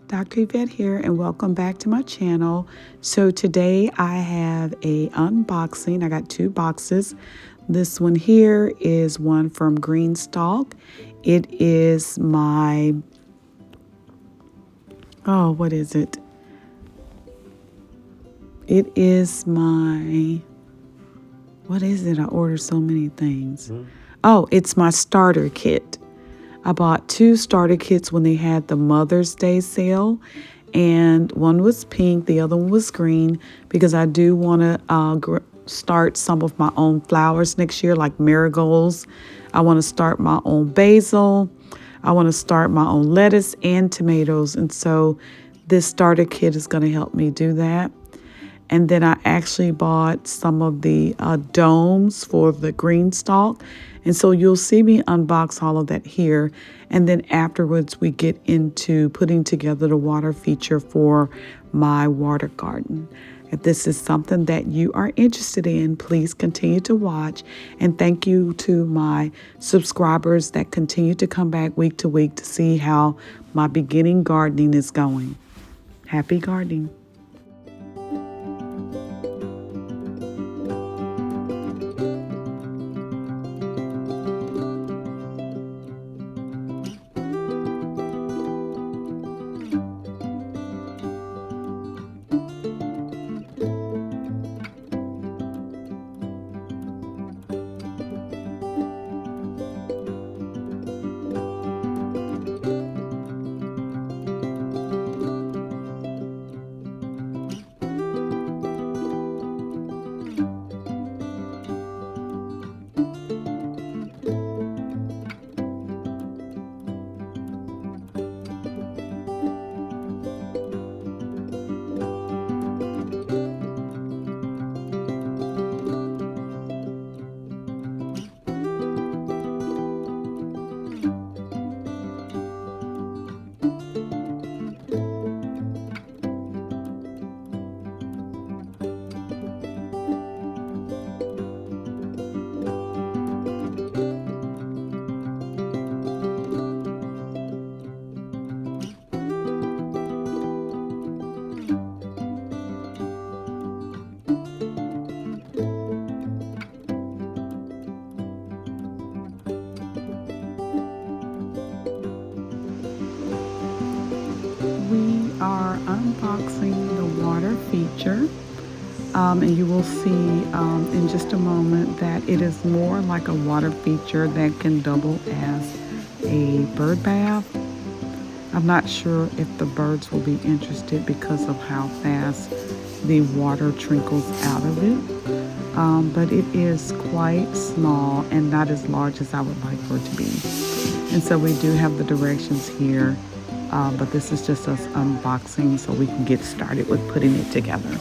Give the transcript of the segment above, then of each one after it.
Dr. Evette here, and welcome back to my channel. So today I have a unboxing. I got two boxes. This one here is one from Greenstalk. It is my, what is it? It is my, what is it? I ordered so many things. Oh, it's my starter kit. I bought two starter kits when they had the Mother's Day sale, and one was pink, the other one was green, because I do want to start some of my own flowers next year, like marigolds. I want to start my own basil. I want to start my own lettuce and tomatoes, and so this starter kit is going to help me do that. And then I actually bought some of the domes for the Greenstalk. And so you'll see me unbox all of that here. And then afterwards, we get into putting together the water feature for my water garden. If this is something that you are interested in, please continue to watch. And thank you to my subscribers that continue to come back week to week to see how my beginning gardening is going. Happy gardening. We are unboxing the water feature, and you will see in just a moment that it is more like a water feature that can double as a bird bath. I'm not sure if the birds will be interested because of how fast the water trickles out of it, but it is quite small and not as large as I would like for it to be. And so we do have the directions here. But this is just us unboxing so we can get started with putting it together.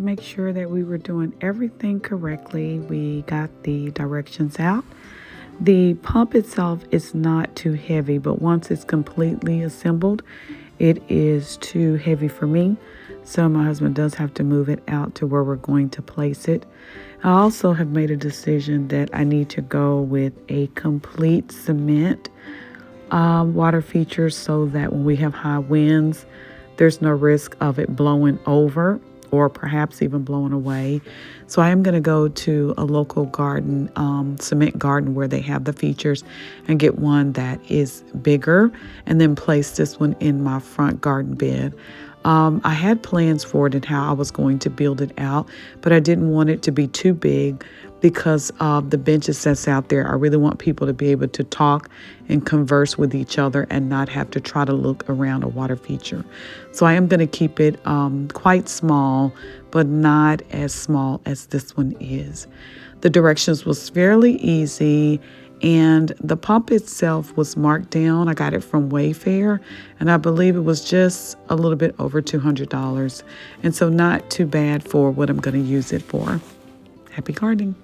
make sure that we were doing everything correctly. We got the directions out. The pump itself is not too heavy, but once it's completely assembled, it is too heavy for me. So my husband does have to move it out to where we're going to place it. I also have made a decision that I need to go with a complete cement water feature so that when we have high winds, there's no risk of it blowing over or perhaps even blowing away. So I am going to go to a local garden, cement garden, where they have the features, and get one that is bigger, and then place this one in my front garden bed. I had plans for it and how I was going to build it out, but I didn't want it to be too big because of the benches that's out there. I really want people to be able to talk and converse with each other and not have to try to look around a water feature. So I am going to keep it quite small, but not as small as this one is. The directions was fairly easy, and the pump itself was marked down. I got it from Wayfair, and I believe it was just a little bit over $200. And so not too bad for what I'm going to use it for. Happy gardening.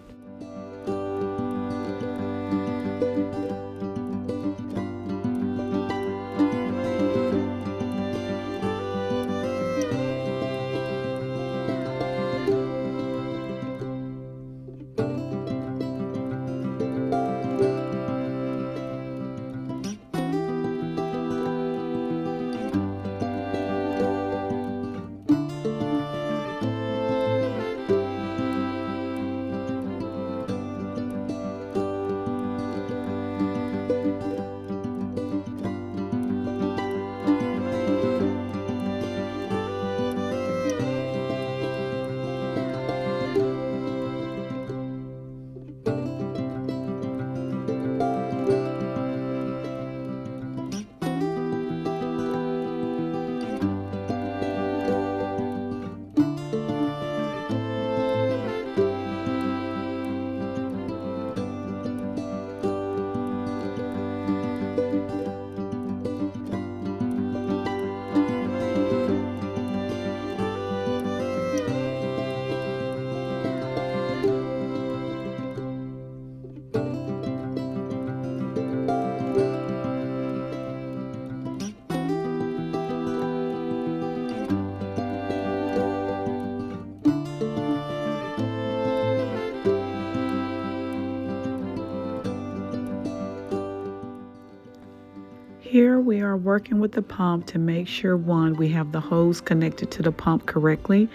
Here we are working with the pump to make sure, one, we have the hose connected to the pump correctly,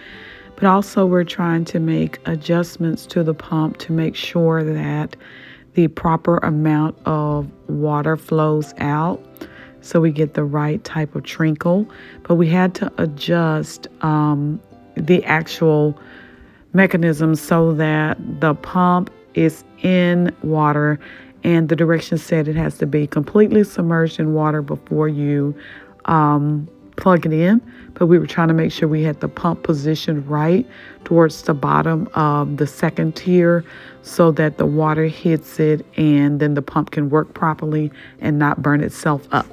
but also we're trying to make adjustments to the pump to make sure that the proper amount of water flows out so we get the right type of trickle. But we had to adjust the actual mechanism so that the pump is in water, and the directions said it has to be completely submerged in water before you plug it in. But we were trying to make sure we had the pump positioned right towards the bottom of the second tier so that the water hits it and then the pump can work properly and not burn itself up.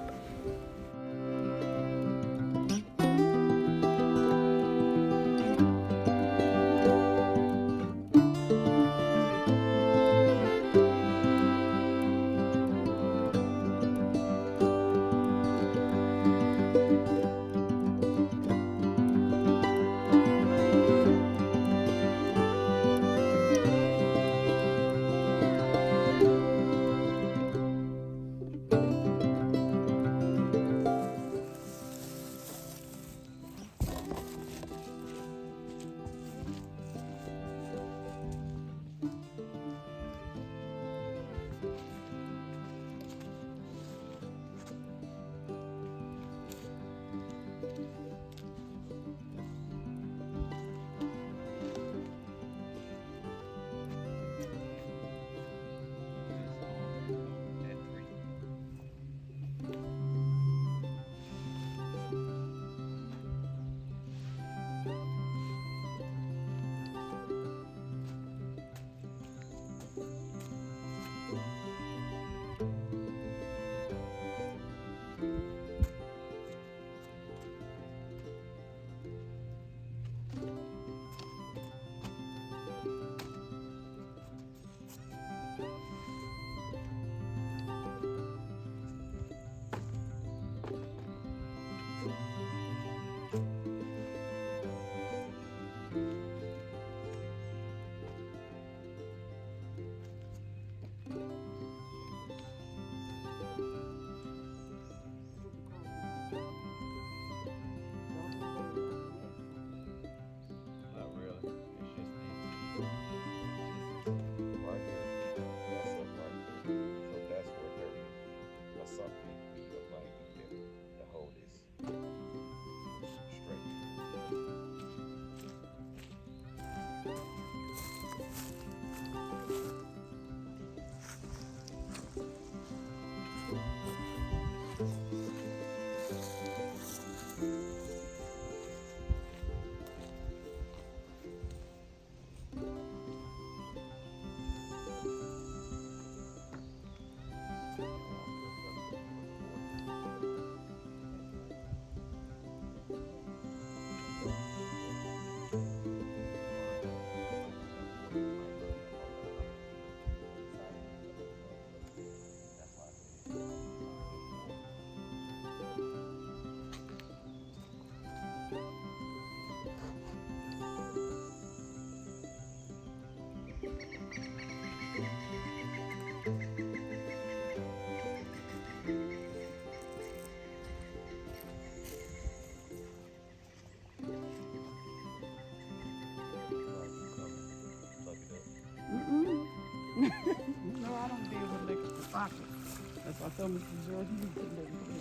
pocket. That's why I told Mrs. George you put everything.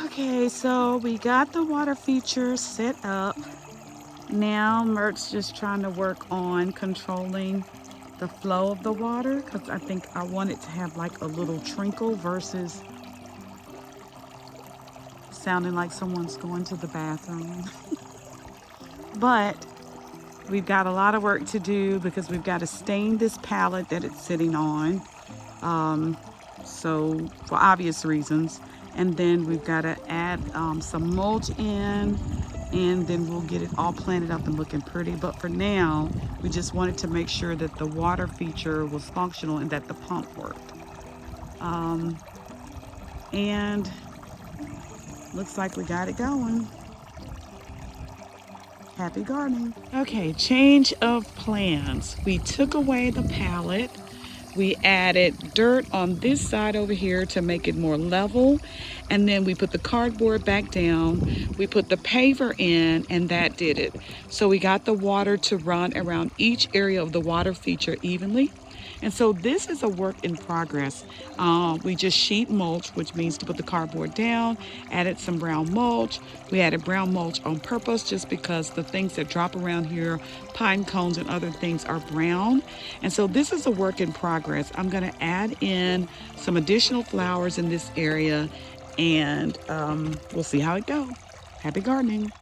Okay, so we got the water feature set up. Now Mert's just trying to work on controlling the flow of the water because I think I want it to have like a little trinkle versus sounding like someone's going to the bathroom. But we've got a lot of work to do because we've got to stain this pallet that it's sitting on. So for obvious reasons. And then we've got to add some mulch in and then we'll get it all planted up and looking pretty. But for now, we just wanted to make sure that the water feature was functional and that the pump worked. And looks like we got it going. Happy gardening. Okay, change of plans. We took away the pallet. We added dirt on this side over here to make it more level. And then we put the cardboard back down. We put the paver in, and that did it. So we got the water to run around each area of the water feature evenly. And so this is a work in progress. We just sheet mulch, which means to put the cardboard down, added some brown mulch. We added brown mulch on purpose just because the things that drop around here, pine cones and other things, are brown. And so this is a work in progress. I'm gonna add in some additional flowers in this area, and we'll see how it goes. Happy gardening.